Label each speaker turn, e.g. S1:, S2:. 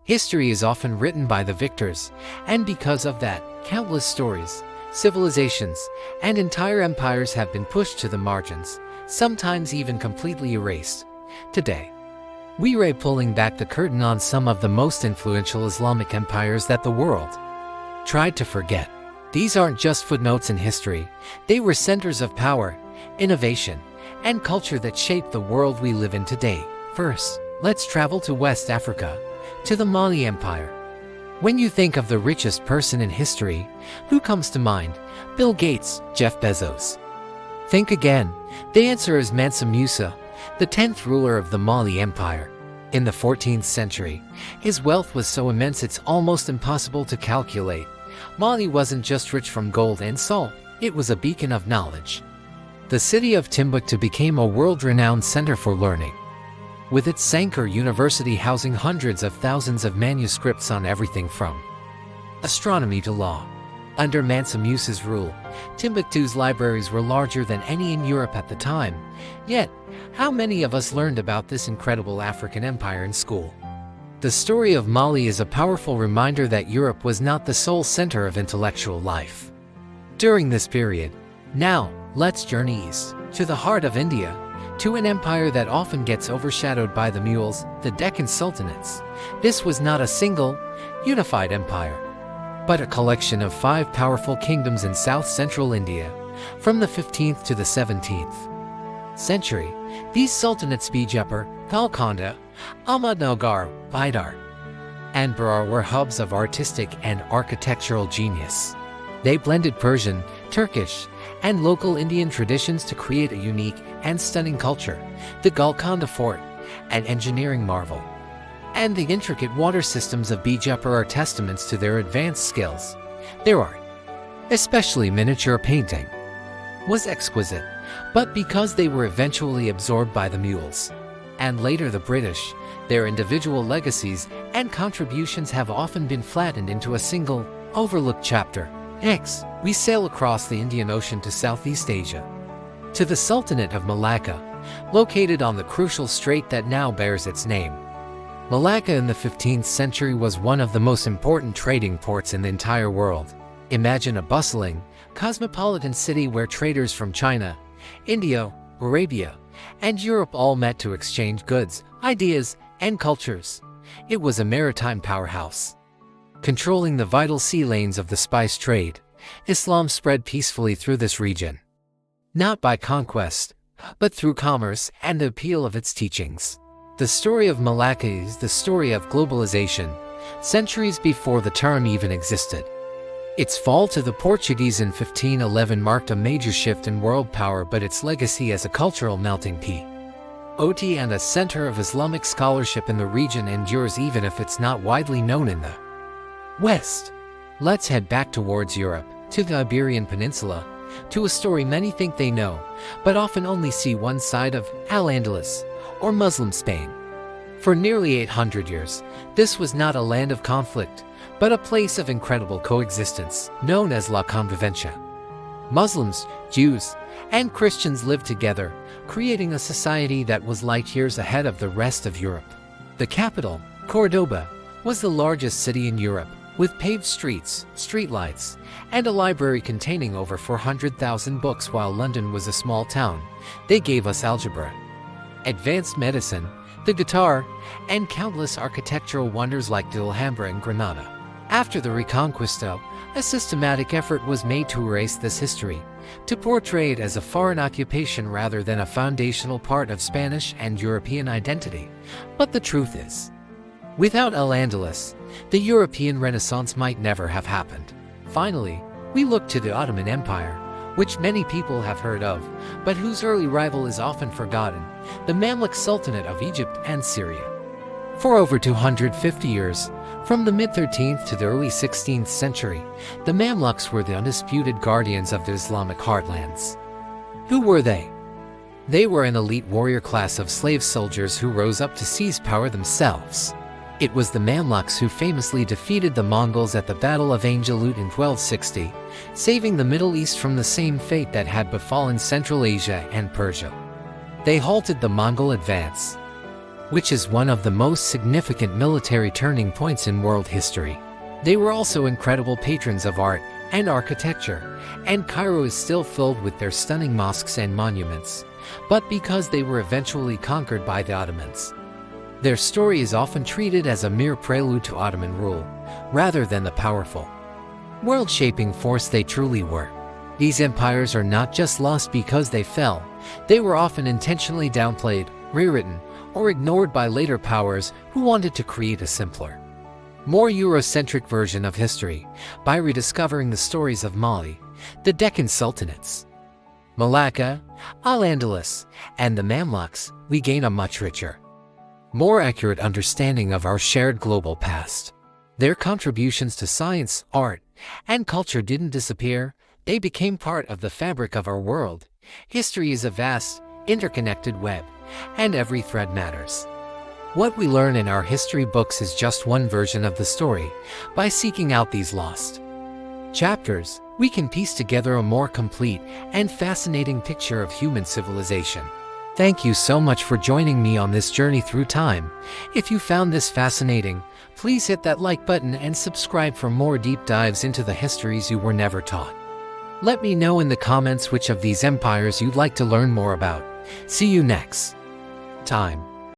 S1: History is often written by the victors, and because of that, countless stories, civilizations, and entire empires have been pushed to the margins, sometimes even completely erased. Today, we're pulling back the curtain on some of the most influential Islamic empires that the world tried to forget. These aren't just footnotes in history, they were centers of power, innovation, and culture that shaped the world we live in today. First, let's travel to West Africa, to the Mali Empire. When you think of the richest person in history, who comes to mind? Bill Gates, Jeff Bezos? Think again. The answer is Mansa Musa, the 10th ruler of the Mali Empire. In the 14th century, his wealth was so immense it's almost impossible to calculate. Mali wasn't just rich from gold and salt, it was a beacon of knowledge. The city of Timbuktu became a world-renowned center for learning, with its Sankar University housing hundreds of thousands of manuscripts on everything from astronomy to law. Under Mansa Musa's rule, Timbuktu's libraries were larger than any in Europe at the time. Yet, how many of us learned about this incredible African empire in school? The story of Mali is a powerful reminder that Europe was not the sole center of intellectual life during this period. Now, let's journey east, to the heart of India, to an empire that often gets overshadowed by the mules, the Deccan Sultanates. This was not a single, unified empire, but a collection of 5 powerful kingdoms in south-central India. From the 15th to the 17th century, these sultanates Bijapur, Golconda, Ahmednagar, Bidar, and Berar were hubs of artistic and architectural genius. They blended Persian, Turkish, and local Indian traditions to create a unique and stunning culture. The Golconda Fort, an engineering marvel, and the intricate water systems of Bijapur are testaments to their advanced skills. Their art, especially miniature painting, was exquisite, but because they were eventually absorbed by the mules and later the British, their individual legacies and contributions have often been flattened into a single, overlooked chapter. Next, we sail across the Indian Ocean to Southeast Asia, to the Sultanate of Malacca, located on the crucial strait that now bears its name. Malacca in the 15th century was one of the most important trading ports in the entire world. Imagine a bustling, cosmopolitan city where traders from China, India, Arabia, and Europe all met to exchange goods, ideas, and cultures. It was a maritime powerhouse. Controlling the vital sea lanes of the spice trade, Islam spread peacefully through this region, not by conquest, but through commerce and the appeal of its teachings. The story of Malacca is the story of globalization, centuries before the term even existed. Its fall to the Portuguese in 1511 marked a major shift in world power, but its legacy as a cultural melting pot and a center of Islamic scholarship in the region endures even if it's not widely known in the West. Let's head back towards Europe, to the Iberian Peninsula, to a story many think they know, but often only see one side of: Al-Andalus, or Muslim Spain. For nearly 800 years, this was not a land of conflict, but a place of incredible coexistence, known as La Convivencia. Muslims, Jews, and Christians lived together, creating a society that was light years ahead of the rest of Europe. The capital, Cordoba, was the largest city in Europe, with paved streets, streetlights, and a library containing over 400,000 books. While London was a small town, they gave us algebra, advanced medicine, the guitar, and countless architectural wonders like the Alhambra in Granada. After the Reconquista, a systematic effort was made to erase this history, to portray it as a foreign occupation rather than a foundational part of Spanish and European identity. But the truth is, without Al-Andalus, the European Renaissance might never have happened. Finally, we look to the Ottoman Empire, which many people have heard of, but whose early rival is often forgotten, the Mamluk Sultanate of Egypt and Syria. For over 250 years, from the mid-13th to the early 16th century, the Mamluks were the undisputed guardians of the Islamic heartlands. Who were they? They were an elite warrior class of slave soldiers who rose up to seize power themselves. It was the Mamluks who famously defeated the Mongols at the Battle of Ain Jalut in 1260, saving the Middle East from the same fate that had befallen Central Asia and Persia. They halted the Mongol advance, which is one of the most significant military turning points in world history. They were also incredible patrons of art and architecture, and Cairo is still filled with their stunning mosques and monuments, but because they were eventually conquered by the Ottomans. Their story is often treated as a mere prelude to Ottoman rule, rather than the powerful, world-shaping force they truly were. These empires are not just lost because they fell, they were often intentionally downplayed, rewritten, or ignored by later powers who wanted to create a simpler, more Eurocentric version of history. By rediscovering the stories of Mali, the Deccan Sultanates, Malacca, Al-Andalus, and the Mamluks, we gain a much richer, more accurate understanding of our shared global past. Their contributions to science, art, and culture didn't disappear, they became part of the fabric of our world. History is a vast, interconnected web, and every thread matters. What we learn in our history books is just one version of the story. By seeking out these lost chapters, we can piece together a more complete and fascinating picture of human civilization. Thank you so much for joining me on this journey through time. If you found this fascinating, please hit that like button and subscribe for more deep dives into the histories you were never taught. Let me know in the comments which of these empires you'd like to learn more about. See you next time.